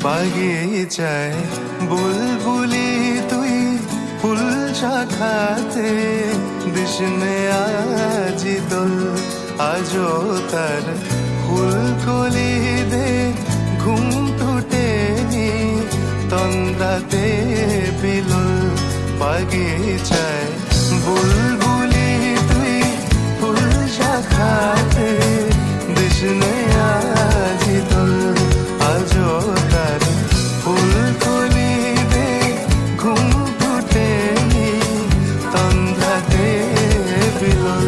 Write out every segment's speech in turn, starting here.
বাগিচায় বুলবুলি তুই ফুল শাখাতে দিশনে আজি দোল আজো তার ফুলকলি দে ঘুম টুটেনি তন্দ্রাতে বিলুল বাগিচায় বুলবুলি তুই ফুল শাখাতে দিশনে আজি দোল আজো তার ফুলকলি দে ঘুম টুটেনি তন্দ্রাতে বিলুল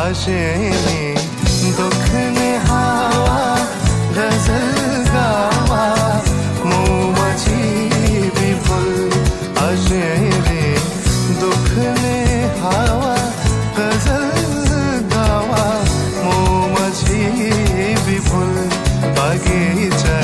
আসেনি দক্ষিণে হাওয়া গজল গাওয়া মৌমাছি বিপুল আসেনি দক্ষিণে হাওয়া গজল গাওয়া মৌমাছি বিপুল বাগিচা